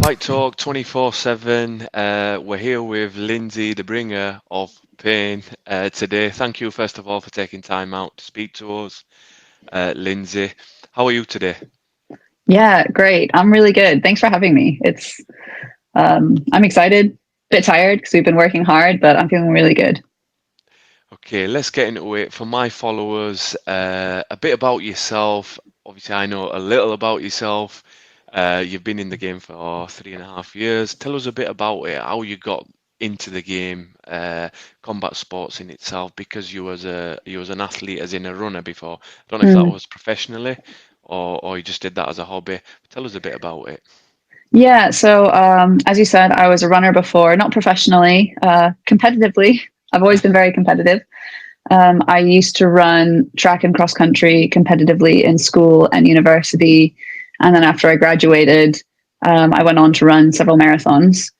Fight Talk 24/7. We're here with Lindsey, the bringer of pain, today. Thank you, first of all, for taking time out to speak to us, Lindsey. How are you today? Yeah, great. I'm really good. Thanks for having me. I'm excited, a bit tired because we've been working hard, but I'm feeling really good. Okay, let's get into it. For my followers, a bit about yourself. Obviously, I know a little about yourself. You've been in the game for 3.5 years. Tell us a bit about it, how you got into the game, combat sports in itself, because you was an athlete, as in a runner before. I don't know if that Mm. was professionally or you just did that as a hobby. Tell us a bit about it. Yeah, so as you said, I was a runner before, not professionally, competitively. I've always been very competitive. I used to run track and cross country competitively in school and university. And then after I graduated, I went on to run several marathons.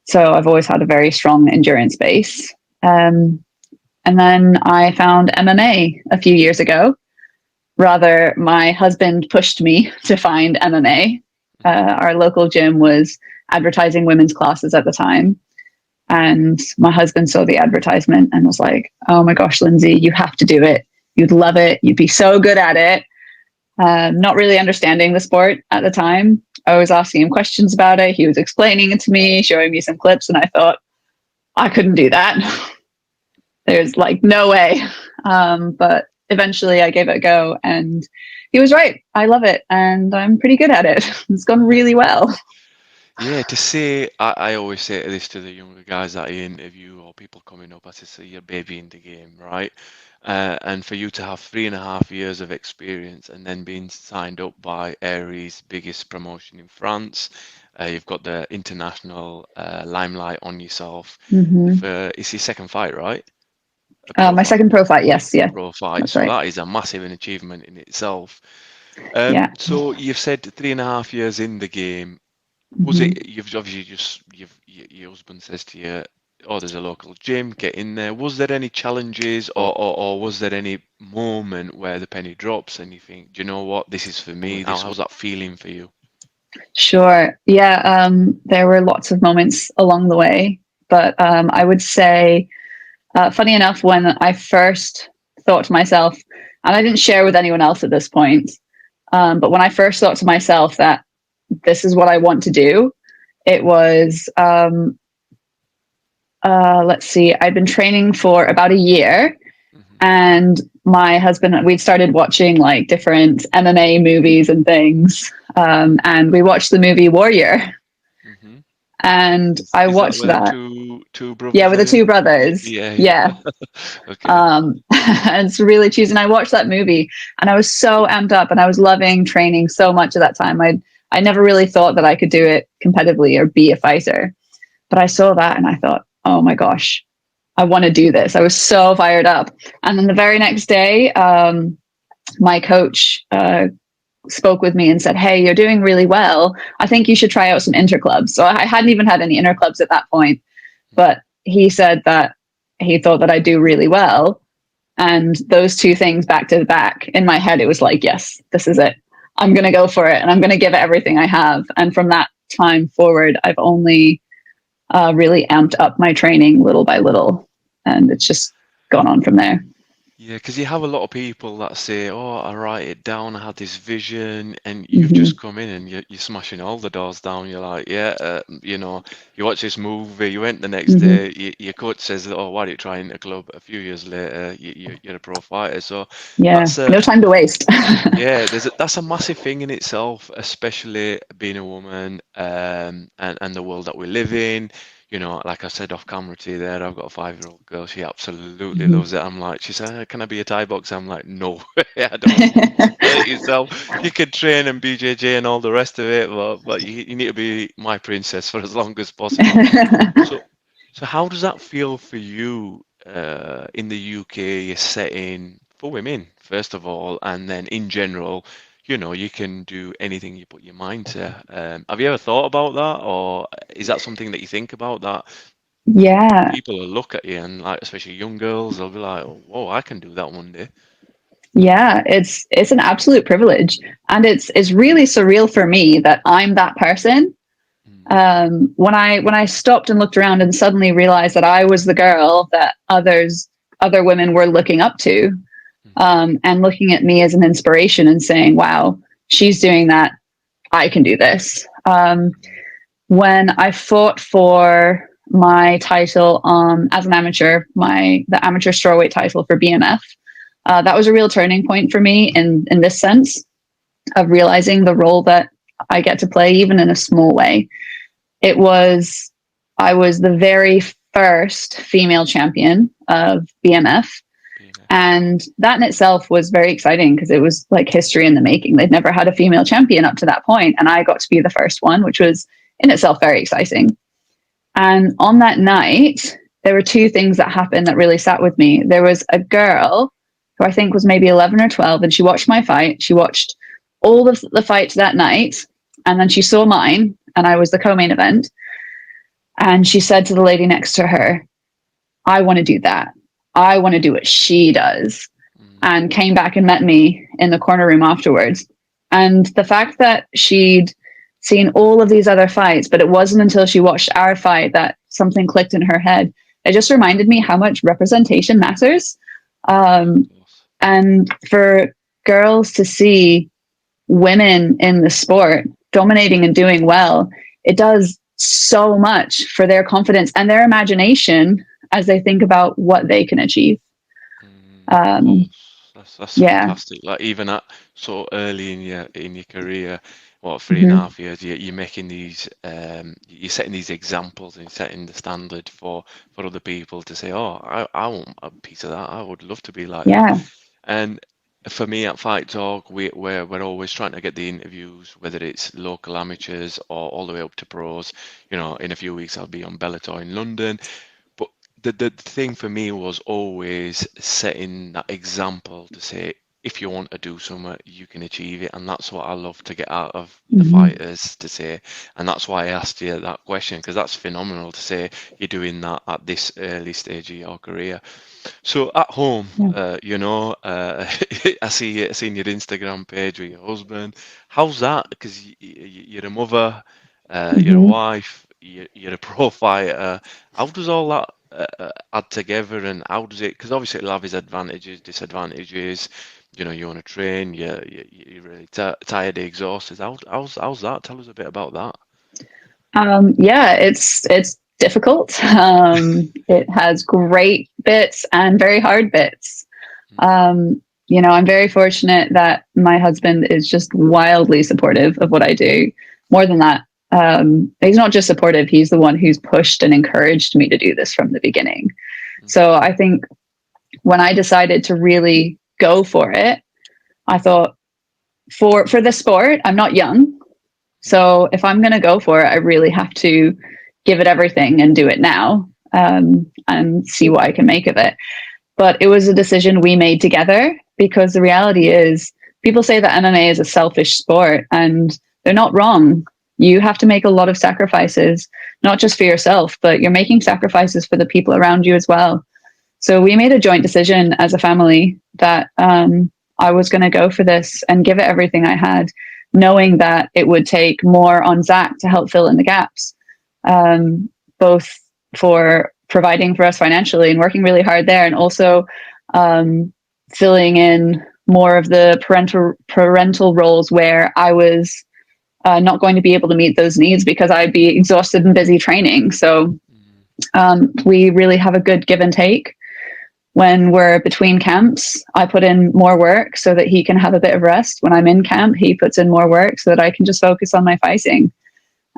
So I've always had a very strong endurance base. Um, and then I found MMA a few years ago. Rather, my husband pushed me to find MMA. Our local gym was advertising women's classes at the time. And my husband saw the advertisement and was like, "Oh my gosh, Lindsey, you have to do it. You'd love it. You'd be so good at it." Not really understanding the sport at the time. I was asking him questions about it. He was explaining it to me, showing me some clips, and I thought, I couldn't do that. There's like no way. But eventually I gave it a go, and he was right. I love it, and I'm pretty good at it. It's gone really well. Yeah, to say, I always say this to the younger guys that I interview or people coming up, I say, "So you're a baby in the game, right?" And for you to have 3.5 years of experience and then being signed up by Aries, biggest promotion in France, you've got the international limelight on yourself. Hmm. For it's your second fight, right? A pro My fight, second pro fight, yes, yeah, pro fight. that's So right. that is a massive achievement in itself. Yeah. So you've said 3.5 years in the game. Was Hmm. it, you've obviously just, your husband says to you, oh, there's a local gym, get in there. Was there any challenges or was there any moment where the penny drops and you think, do you know what, this is for me? How's that feeling for you? Sure. Yeah. There were lots of moments along the way, but I would say, funny enough, when I first thought to myself, and I didn't share with anyone else at this point, but when I first thought to myself that this is what I want to do, it was, let's see, I'd been training for about a year, Hmm. and my husband, we'd started watching like different MMA movies and things. And we watched the movie Warrior, Hmm. and I Is that watched where the that. two Yeah, brothers with are the in two it? brothers. Yeah, Yeah. yeah. Okay. And it's really cheesy. And I watched that movie, and I was so amped up, and I was loving training so much at that time. I never really thought that I could do it competitively or be a fighter. But I saw that and I thought, oh my gosh, I want to do this. I was so fired up. And then the very next day, my coach spoke with me and said, "Hey, you're doing really well. I think you should try out some interclubs." So I hadn't even had any interclubs at that point, but he said that he thought that I do really well. And those two things back to back in my head, it was like, yes, this is it. I'm going to go for it, and I'm going to give it everything I have. And from that time forward, I've only really amped up my training little by little. And it's just gone on from there. Yeah, because you have a lot of people that say, "Oh, I write it down. I had this vision," and you've just Hmm. come in and you're smashing all the doors down. You're like, "Yeah, you watch this movie. You went the next Hmm. day. Your coach says, "Oh, why are you trying a club?" A few years later, you're a pro fighter. So Yeah. that's No time to waste. yeah, that's a massive thing in itself, especially being a woman, and the world that we live in. Like I said off camera to you there, I've got a 5-year-old girl. She absolutely Hmm. loves it. I'm like, she said, "Can I be a Thai boxer?" I'm like, "No, I don't want you to hurt yourself. You could train and BJJ and all the rest of it, but you need to be my princess for as long as possible." So, so how does that feel for you in the UK setting for women, first of all, and then in general, you can do anything you put your mind to. Have you ever thought about that, or is that something that you think about that Yeah. people will look at you and like, especially young girls, they'll be like, "Oh, whoa, I can do that one day." Yeah, it's an absolute privilege, and it's really surreal for me that I'm that person. When I stopped and looked around and suddenly realized that I was the girl that other women were looking up to, and looking at me as an inspiration and saying, "Wow, she's doing that. I can do this." When I fought for my title as an amateur, the amateur strawweight title for BMF, that was a real turning point for me in this sense of realizing the role that I get to play, even in a small way. I was the very first female champion of BMF. And that in itself was very exciting because it was like history in the making. They'd never had a female champion up to that point, and I got to be the first one, which was in itself very exciting. And on that night, there were two things that happened that really sat with me. There was a girl who I think was maybe 11 or 12, and she watched my fight. She watched all of the fights that night, and then she saw mine, and I was the co-main event. And she said to the lady next to her, "I want to do that. I want to do what she does," and came back and met me in the corner room afterwards. And the fact that she'd seen all of these other fights, but it wasn't until she watched our fight that something clicked in her head. It just reminded me how much representation matters. And for girls to see women in the sport dominating and doing well, it does so much for their confidence and their imagination as they think about what they can achieve. That's Yeah. fantastic. Like even at so early in your career, what 3.5 years, you're making these, you're setting these examples and setting the standard for other people to say, "Oh, I want a piece of that. I would love to be like Yeah. that." And for me at Fight Talk, we're always trying to get the interviews, whether it's local amateurs or all the way up to pros. You know, in a few weeks I'll be on Bellator in London. But the thing for me was always setting that example to say, if you want to do something, you can achieve it. And that's what I love to get out of the fighters to say. And that's why I asked you that question, because that's phenomenal to say you're doing that at this early stage of your career. So at home, I see your Instagram page with your husband. How's that? Because you're a mother, you're a wife, you're a pro fighter. How does all that add together, and how does it? Because obviously it'll have its advantages, disadvantages. You know, you want to train, you're really tired, exhausted. How's that? Tell us a bit about that. Yeah, it's difficult. It has great bits and very hard bits. I'm very fortunate that my husband is just wildly supportive of what I do. More than that, he's not just supportive, he's the one who's pushed and encouraged me to do this from the beginning. So I think when I decided to really go for it, I thought for the sport, I'm not young. So if I'm going to go for it, I really have to give it everything and do it now, and see what I can make of it. But it was a decision we made together, because the reality is people say that MMA is a selfish sport, and they're not wrong. You have to make a lot of sacrifices, not just for yourself, but you're making sacrifices for the people around you as well. So we made a joint decision as a family that I was going to go for this and give it everything I had, knowing that it would take more on Zach to help fill in the gaps, both for providing for us financially and working really hard there, and also filling in more of the parental roles where I was not going to be able to meet those needs because I'd be exhausted and busy training. So we really have a good give and take. When we're between camps, I put in more work so that he can have a bit of rest. When I'm in camp, he puts in more work so that I can just focus on my fighting.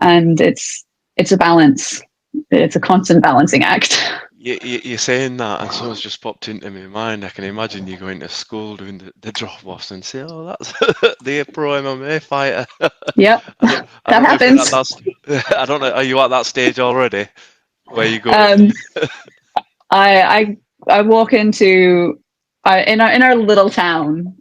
And it's a balance. It's a constant balancing act. You're saying that, and so it's just popped into my mind. I can imagine you going to school doing the drop-offs and say, "Oh, that's the pro MMA fighter." Yep, that happens. I don't know. Are you at that stage already? Where you go? I walk into in our little town.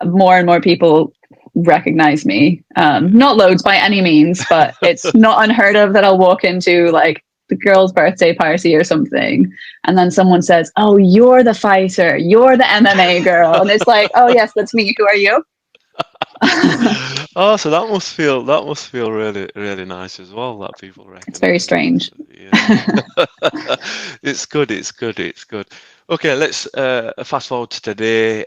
More and more people recognize me. Not loads by any means, but it's not unheard of that I'll walk into like the girl's birthday party or something, and then someone says, "Oh, you're the fighter, you're the MMA girl," and it's like, "Oh yes, that's me. Who are you?" Oh, so that must feel really really nice as well that people It's very recognise it. strange. So, yeah, it's good. It's good. It's good. Okay, let's fast forward to today.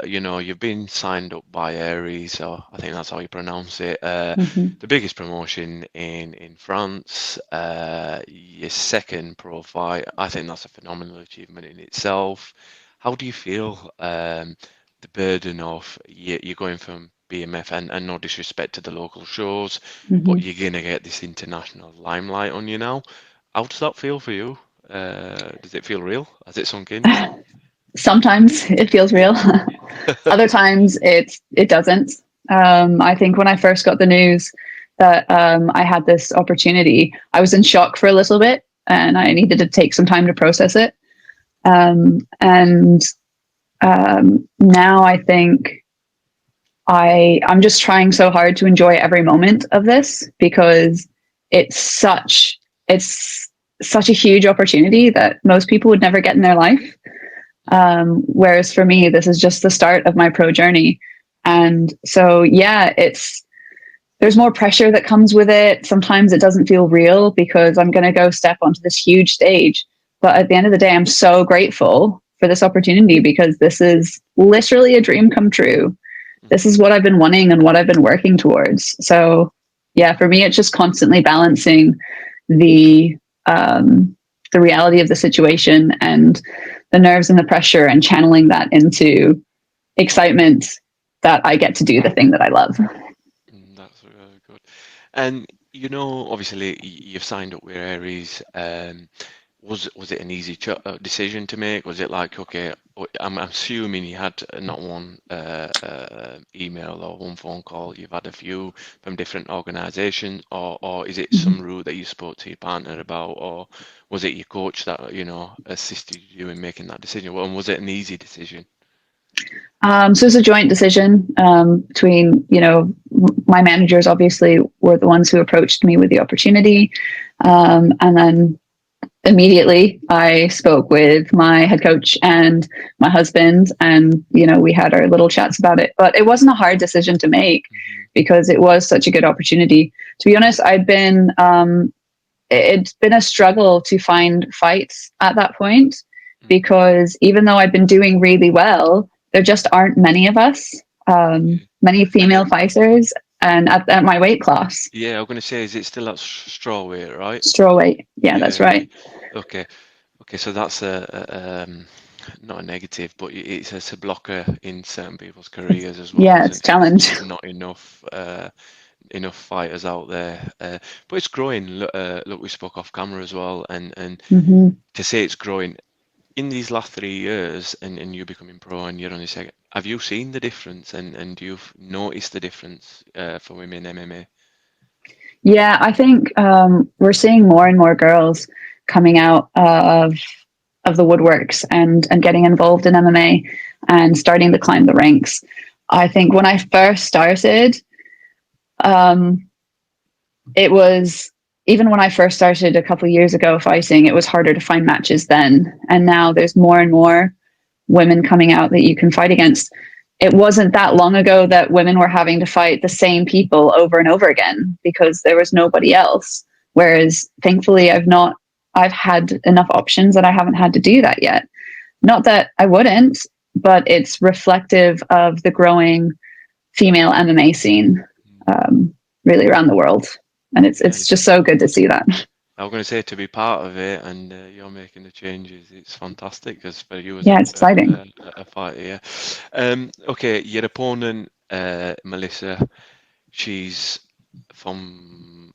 You've been signed up by Aries, or I think that's how you pronounce it. Hmm. The biggest promotion in France. Your second pro fight. I think that's a phenomenal achievement in itself. How do you feel? The burden of you're going from BMF, and no disrespect to the local shows, but Hmm. you're gonna get this international limelight on you now. How does that feel for you? Does it feel real? Has it sunk in? Sometimes it feels real. Other times it doesn't. I think when I first got the news that I had this opportunity, I was in shock for a little bit, and I needed to take some time to process it. And now I think I'm just trying so hard to enjoy every moment of this, because it's such it's such a huge opportunity that most people would never get in their life. Whereas for me, this is just the start of my pro journey. And so, yeah, there's more pressure that comes with it. Sometimes it doesn't feel real because I'm going to go step onto this huge stage. But at the end of the day, I'm so grateful for this opportunity, because this is literally a dream come true. This is what I've been wanting and what I've been working towards. So, yeah, for me, it's just constantly balancing the the reality of the situation and the nerves and the pressure, and channeling that into excitement that I get to do the thing that I love. That's really good. And obviously, you've signed up with Aries. Was it an easy decision to make? Was it like, okay, I'm assuming you had not one email or one phone call, you've had a few from different organisations, or is it some Mhm. route that you spoke to your partner about, or was it your coach that, assisted you in making that decision? Well, and was it an easy decision? So it's a joint decision between, my managers obviously were the ones who approached me with the opportunity. And then immediately I spoke with my head coach and my husband, and, we had our little chats about it. But it wasn't a hard decision to make, Hmm. because it was such a good opportunity. To be honest, it's been a struggle to find fights at that point, because even though I've been doing really well, there just aren't many of us, Okay. many And female fighters, and at my weight class, yeah, I'm gonna say, is it still at straw weight, right? straw weight. Yeah, that's Yeah. right. Okay. Okay. So that's not a negative, but it's a blocker in certain people's careers as well, Yeah, it's isn't a it? There's challenge. just not enough fighters out there. But it's growing. Look, we spoke off camera as well, and Hmm. to say it's growing in these last 3 years, and you becoming pro, and you're on your second. Have you seen the difference, and you've noticed the difference for women MMA? Yeah, I think we're seeing more and more girls coming out of the woodworks and getting involved in MMA and starting to climb the ranks. I think when I first started, um, it was even when I first started a couple of years ago fighting, it was harder to find matches then. And now there's more and more women coming out that you can fight against. It wasn't that long ago that women were having to fight the same people over and over again because there was nobody else. Whereas thankfully I've had enough options that I haven't had to do that yet. Not that I wouldn't, but it's reflective of the growing female MMA scene, really around the world. And Yeah, it's just so good to see that. I was going to say, to be part of it, and you're making the changes. It's fantastic, because for you as Yeah, it's exciting. a fighter, yeah. Okay, your opponent, Melissa, she's from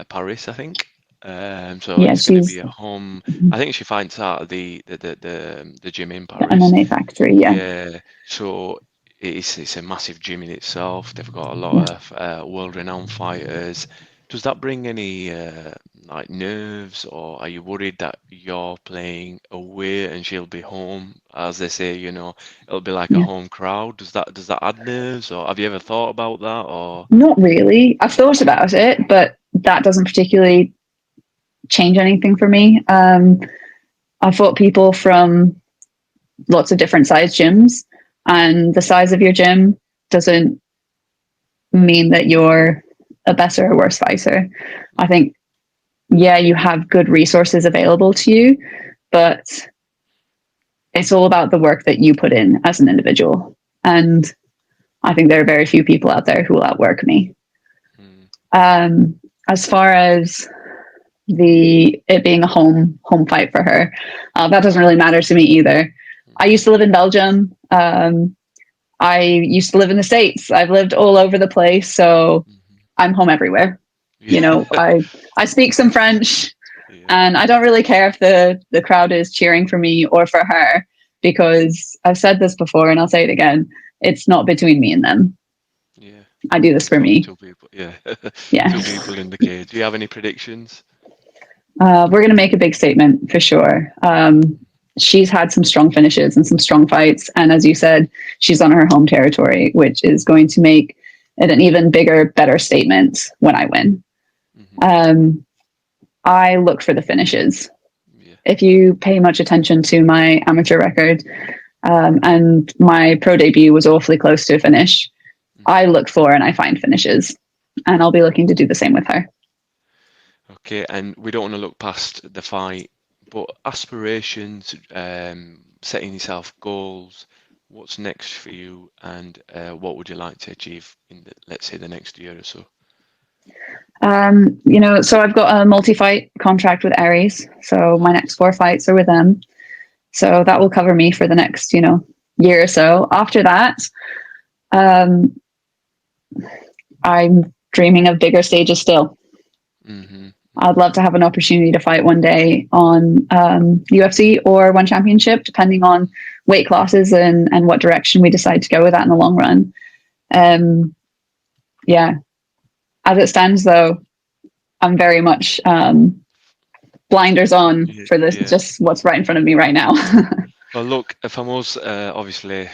Paris, I think. So Yeah, it's going to be she's at home. I the think she fights out of the gym in Paris. MMA factory. Yeah, Yeah, so it's a massive gym in itself. They've got a yeah. lot of world-renowned fighters. Does that bring any like nerves, or are you worried that you're playing away and she'll be home? As they say, it'll be like a Yeah. home crowd. Does that add nerves, or have you ever thought about that? Or Not really. I've thought about it, but that doesn't particularly change anything for me. I fought people from lots of different size gyms, and the size of your gym doesn't mean that you're a better or worse fighter. I think, yeah, you have good resources available to you, but it's all about the work that you put in as an individual. And I think there are very few people out there who will outwork me. Mm. As far as it being a home fight for her, that doesn't really matter to me either. I used to live in Belgium. I used to live in the States. I've lived all over the place, so Mm-hmm. I'm home everywhere. You Yeah. know, I speak some French, Yeah. and I don't really care if the crowd is cheering for me or for her, because I've said this before and I'll say it again. It's not between me and them. Yeah. I do this It's for only me. two people. Yeah. Yeah. Two people in the cage. Do you have any predictions? We're going to make a big statement for sure. She's had some strong finishes and some strong fights. And as you said, she's on her home territory, which is going to make it an even bigger, better statement when I win. Mm-hmm. Um, I look for the finishes. Yeah. If you pay much attention to my amateur record, and my pro debut was awfully close to a finish, I Mm-hmm. look for and I find finishes. And I'll be looking to do the same with her. Okay, and we don't want to look past the fight, but aspirations, setting yourself goals, what's next for you, and what would you like to achieve in the, let's say, the next year or so? So I've got a multi-fight contract with Aries. So my next 4 fights are with them. So that will cover me for the next, year or so. After that, um, I'm dreaming of bigger stages still. Mm-hmm. I'd love to have an opportunity to fight one day on UFC or one championship, depending on weight classes and what direction we decide to go with that in the long run. Um, yeah, as it stands, though, I'm very much blinders on Yeah, for this, yeah. just what's right in front of me right now. Well, look, Famos, obviously,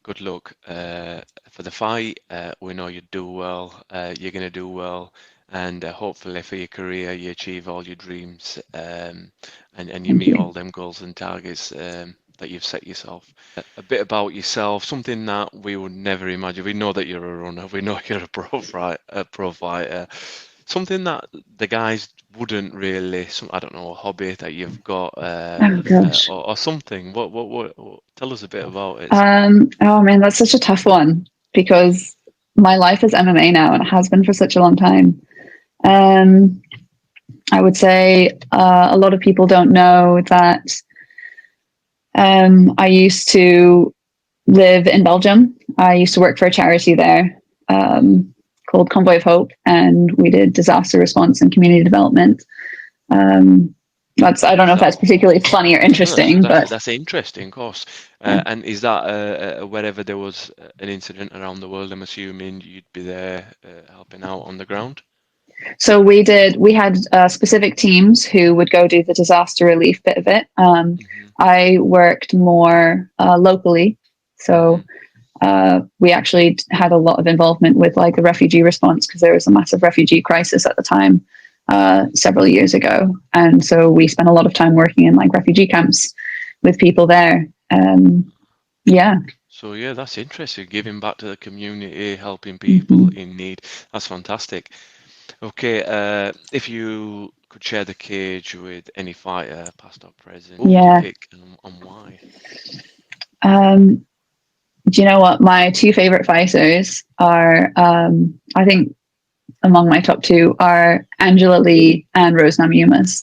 good luck for the fight. We know you do well. You're going to do well, and hopefully for your career, you achieve all your dreams, and you Thank meet you. all them goals and targets that you've set yourself. A bit about yourself, something that we would never imagine. We know that you're a runner. We know you're a pro fighter. Something that the guys wouldn't really, I don't know, a hobby that you've got, Oh gosh. or something. What? Tell us a bit about it. Oh man, that's such a tough one because my life is MMA now and it has been for such a long time. Um, I would say a lot of people don't know that I used to live in Belgium. I used to work for a charity there called Convoy of Hope, and we did disaster response and community development. Um, I don't know Is if that that's particularly funny or no? That's interesting, but that's interesting, of course. yeah. And is that wherever there was an incident around the world? I'm assuming you'd be there helping out on the ground. So we had specific teams who would go do the disaster relief bit of it. Hmm. I worked more locally. So Hmm. we actually had a lot of involvement with like the refugee response because there was a massive refugee crisis at the time several years ago. And so we spent a lot of time working in like refugee camps with people there. Yeah. So yeah, that's interesting. Giving back to the community, helping people Mm-hmm. in need. That's fantastic. Okay, if you could share the cage with any fighter, past or present, what would you Yeah. pick and why? Um, do you know what? My two favorite fighters are, I think, among my top two are Angela Lee and Rose Namajunas,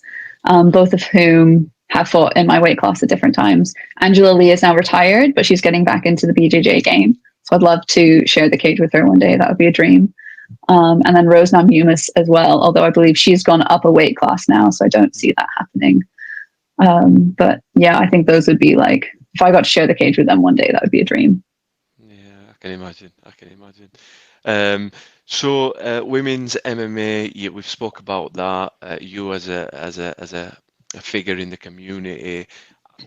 both of whom have fought in my weight class at different times. Angela Lee is now retired, but she's getting back into the BJJ game. So I'd love to share the cage with her one day. That would be a dream. And then Rose Namajunas as well, although I believe she's gone up a weight class now, so I don't see that happening. But yeah, I think those would be like, if I got to share the cage with them one day, that would be a dream. Yeah, I can imagine. I can imagine. Um, women's MMA, yeah, we've spoke about that. You as a figure in the community,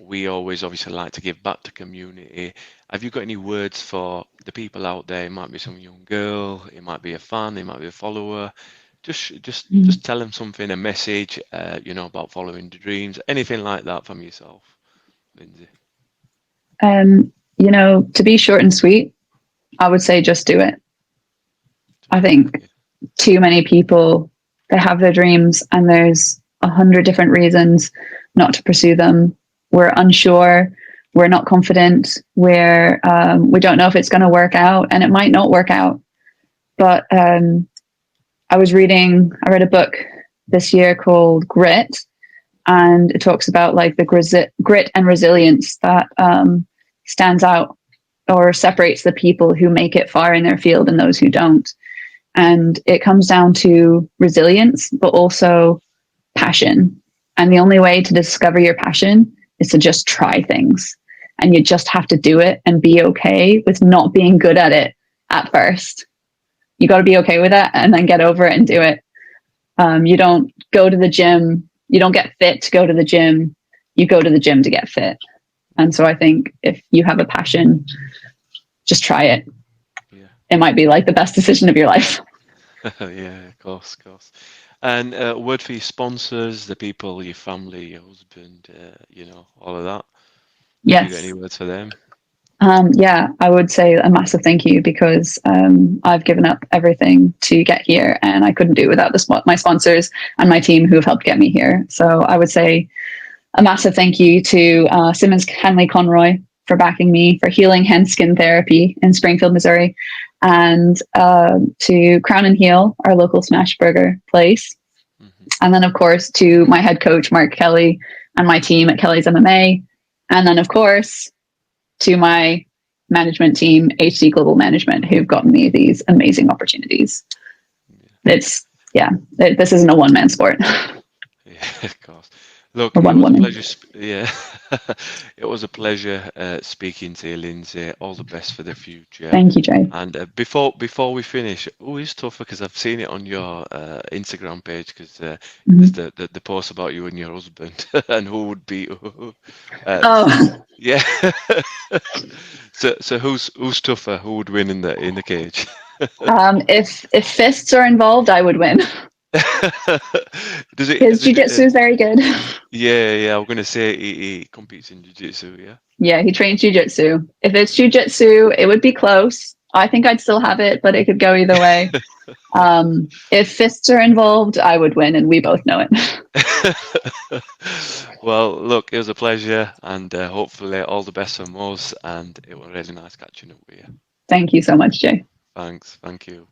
we always obviously like to give back to community. Have you got any words for the people out there? It might be some young girl, it might be a fan, it might be a follower. Just tell them something, a message, about following the dreams, anything like that from yourself, Lindsay. To be short and sweet, I would say just do it. I think too many people, they have their dreams and there's 100 different reasons not to pursue them. We're unsure, we're not confident, we don't know if it's going to work out, and it might not work out. But I read a book this year called Grit, and it talks about like the grit and resilience that stands out or separates the people who make it far in their field and those who don't. And it comes down to resilience, but also passion. And the only way to discover your passion is to just try things. And you just have to do it and be okay with not being good at it at first. You got to be okay with that and then get over it and do it. You don't go to the gym. You don't get fit to go to the gym. You go to the gym to get fit. And so I think if you have a passion, just try it. Yeah. It might be like the best decision of your life. Yeah, of course, of course. And a word for your sponsors, the people, your family, your husband, all of that. Have you got Yes. any words for them? Yeah, I would say a massive thank you because I've given up everything to get here and I couldn't do it without my sponsors and my team who have helped get me here. So I would say a massive thank you to Simmons Henley Conroy for backing me, for Healing Hen Skin Therapy in Springfield, Missouri, and to Crown and Heel, our local smash burger place. Mm-hmm. And then, of course, to my head coach, Mark Kelly, and my team at Kelly's MMA. And then, of course, to my management team, HD Global Management, who've gotten me these amazing opportunities. This isn't a one-man sport. Yeah, of course. Look, or one it was woman. a pleasure. It was a pleasure speaking to you, Lindsey. All the best for the future. Thank you, Jay. And before we finish, it's tougher because I've seen it on your Instagram page because there's the post about you and your husband and who would be. Yeah. So who's tougher? Who would win in the cage? If fists are involved, I would win. His jiu-jitsu is very good. Yeah. I'm gonna say he competes in jiu-jitsu. Yeah. Yeah, he trains jiu-jitsu. If it's jiu-jitsu, it would be close. I think I'd still have it, but it could go either way. If fists are involved, I would win, and we both know it. Well, look, it was a pleasure, and hopefully all the best from us. And it was really nice catching up with you. Thank you so much, Jay. Thanks. Thank you.